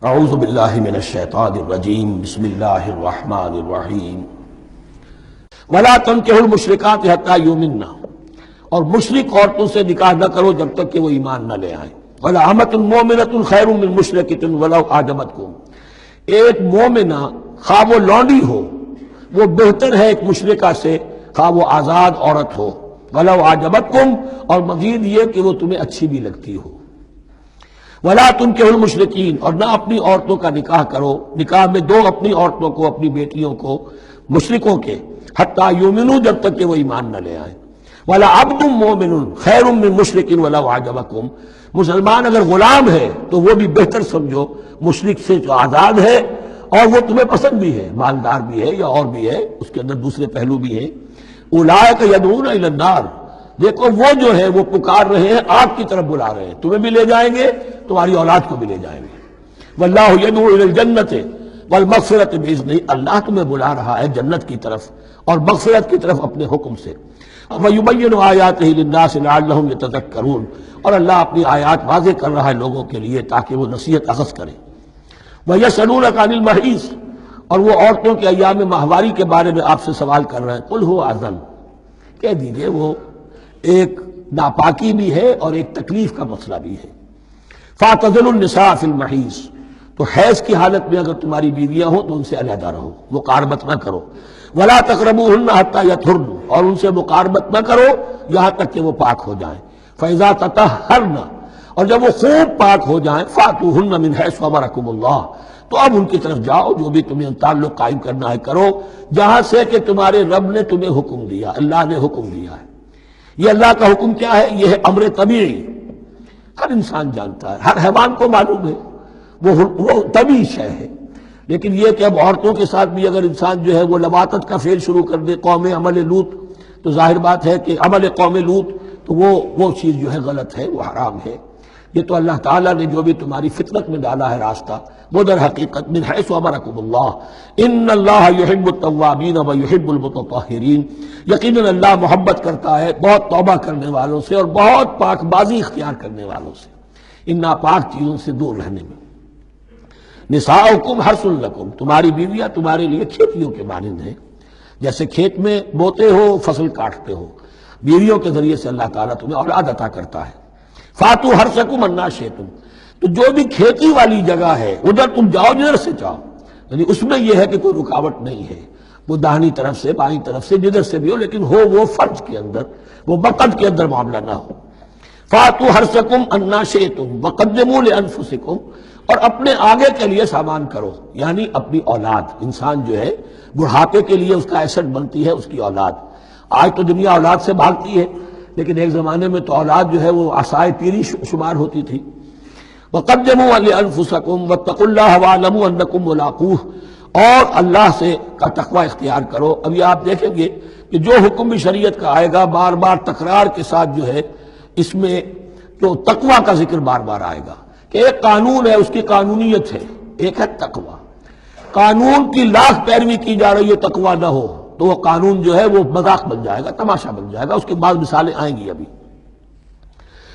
اعوذ باللہ من الشیطان الرجیم بسم اللہ الرحمن الرحیم ولا تنکحوا المشرکات حتی یؤمنن، اور مشرک عورتوں سے نکاح نہ کرو جب تک کہ وہ ایمان نہ لے آئیں۔ وَلَأَمَةٌ مُؤْمِنَةٌ خَيْرٌ مِّن مُشْرِكَةٍ وَلَوْ أَعْجَبَتْكُمْ، ایک مومنہ خواہ وہ لونڈی ہو وہ بہتر ہے ایک مشرکہ سے خواہ وہ آزاد عورت ہو۔ وَلَوْ أَعْجَبَتْكُمْ، اور مزید یہ کہ وہ تمہیں اچھی بھی لگتی ہو۔ وَلَا تُنكِحُوا الْمُشْرِكِينَ، اور نہ اپنی عورتوں کا نکاح کرو، نکاح میں دو اپنی عورتوں کو، اپنی بیٹیوں کو مشرکوں کے، حتیٰ یؤمنوا، جب تک کہ وہ ایمان نہ لے آئیں۔ وَلَعَبْدٌ مُّؤْمِنٌ خَيْرٌ مِّن مُشْرِكٍ وَلَوْ أَعْجَبَكُمْ، مسلمان اگر غلام ہے تو وہ بھی بہتر سمجھو مشرک سے جو آزاد ہے اور وہ تمہیں پسند بھی ہے، مالدار بھی ہے یا اور بھی ہے، اس کے اندر دوسرے پہلو بھی ہیں۔ اولئک یدعون الی النار، دیکھو وہ جو ہے وہ پکار رہے ہیں، آگ کی طرف بلا رہے ہیں، تمہیں بھی لے جائیں گے، تمہاری اولاد کو بھی لے جائیں گے۔ واللہ یدعو الی الجنۃ والمغفرۃ باذنہ، اللہ تمہیں بلا رہا ہے جنت کی طرف اور مغفرت کی طرف اپنے حکم سے۔ وَيُبَيِّنُ آیاتہ للناس لعلہم یتذکرون، اور اللہ اپنی آیات واضح کر رہا ہے لوگوں کے لیے تاکہ وہ نصیحت اخذ کریں۔ وَيَسْأَلُونَکَ عَنِ الْمَحِیض، اور وہ عورتوں کے ایام ماہواری کے بارے میں آپ سے سوال کر رہے ہیں۔ قُلْ هُوَ اذًا، کہہ دیجئے وہ ایک ناپاکی بھی ہے اور ایک تکلیف کا مسئلہ بھی ہے۔ فَاعْتَزِلُوا النِّسَاءَ فِي الْمَحِیض، تو حیض کی حالت میں اگر تمہاری بیویاں ہوں تو ان سے علیحدہ رہو، مقاربت نہ کرو۔ وَلَا تَقْرَبُوهُنَّ حَتَّى يَطْهُرْنَ، اور ان سے مقاربت نہ کرو یہاں تک کہ وہ پاک ہو جائیں۔ فَإِذَا تَطَهَّرْنَ، اور جب وہ خوب پاک ہو جائیں، فَأْتُوهُنَّ مِنْ حَيْثُ أَمَرَكُمُ اللَّهُ، تو اب ان کی طرف جاؤ، جو بھی تمہیں تعلق قائم کرنا ہے کرو، جہاں سے کہ تمہارے رب نے تمہیں حکم دیا، اللہ نے حکم دیا ہے۔ یہ اللہ کا حکم کیا ہے؟ یہ ہے امر طبیعی، ہر انسان جانتا ہے، ہر حیوان کو معلوم ہے، وہ طبیعی شے ہے۔ لیکن یہ کہ اب عورتوں کے ساتھ بھی اگر انسان جو ہے وہ لواطت کا فعل شروع کر دے، قوم عمل لوط، تو ظاہر بات ہے کہ عمل قوم لوط تو وہ چیز جو ہے غلط ہے، وہ حرام ہے۔ یہ تو اللہ تعالیٰ نے جو بھی تمہاری فطرت میں ڈالا ہے راستہ، وہ در حقیقت من حیث امرکم اللہ، ان اللہ یحب التوابین ویحب المتطہرین، یقیناً اللہ محبت کرتا ہے بہت توبہ کرنے والوں سے اور بہت پاک بازی اختیار کرنے والوں سے، ان ناپاک چیزوں سے دور رہنے میں۔ نساؤکم حرث لکم، تمہاری بیویاں تمہارے لیے کھیتیوں کے مانند ہیں، جیسے کھیت میں بوتے ہو، فصل کاٹتے ہو، بیویوں کے ذریعے سے اللہ تعالیٰ تمہیں اولاد عطا کرتا ہے۔ فاتو حرثکم انا شئتم، تو جو بھی کھیتی والی جگہ ہے ادھر تم جاؤ جدھر سے چاہو، یعنی اس میں یہ ہے کہ کوئی رکاوٹ نہیں ہے، وہ داہنی طرف سے بائیں طرف سے جدھر سے بھی ہو، لیکن ہو وہ فرض کے اندر، وہ وقت کے اندر معاملہ نہ ہو۔ فاتو حرثکم انا شئتم وقدموا لانفسکم، اور اپنے آگے کے لیے سامان کرو، یعنی اپنی اولاد۔ انسان جو ہے بڑھاپے کے لیے اس کا ایسٹ بنتی ہے اس کی اولاد۔ آج تو دنیا اولاد سے بھاگتی ہے، لیکن ایک زمانے میں تو اولاد جو ہے وہ عصائے پیری شمار ہوتی تھی۔ وَقَدِّمُوا لِأَنفُسَكُمْ وَاتَّقُوا اللَّهَ وَاعْلَمُوا أَنَّكُمْ مُلَاقُوهُ، اور اللہ سے کا تقوی اختیار کرو۔ اب یہ آپ دیکھیں گے کہ جو حکم بھی شریعت کا آئے گا بار بار تکرار کے ساتھ جو ہے اس میں جو تقوی کا ذکر بار بار آئے گا، کہ ایک قانون ہے اس کی قانونیت ہے، ایک ہے تقوی۔ قانون کی لاکھ پیروی کی جا رہی ہے، تقوی نہ ہو تو وہ قانون جو ہے وہ مذاق بن جائے گا، تماشا بن جائے گا۔ اس کے بعد مثالیں آئیں گی ابھی۔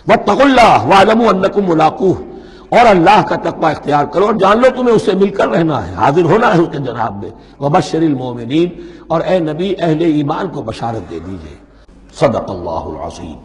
وَاتَّقُوا اللَّهَ وَاعْلَمُوا أَنَّكُمْ مُلَاقُوهُ، اور اللہ کا تقوی اختیار کرو اور جان لو تمہیں اس سے مل کر رہنا ہے، حاضر ہونا ہے اس کے جناب میں۔ وَبَشِّرِ الْمُؤْمِنِينَ، اور اے نبی اہل ایمان کو بشارت دے دیجئے۔ صدق اللہ العظیم۔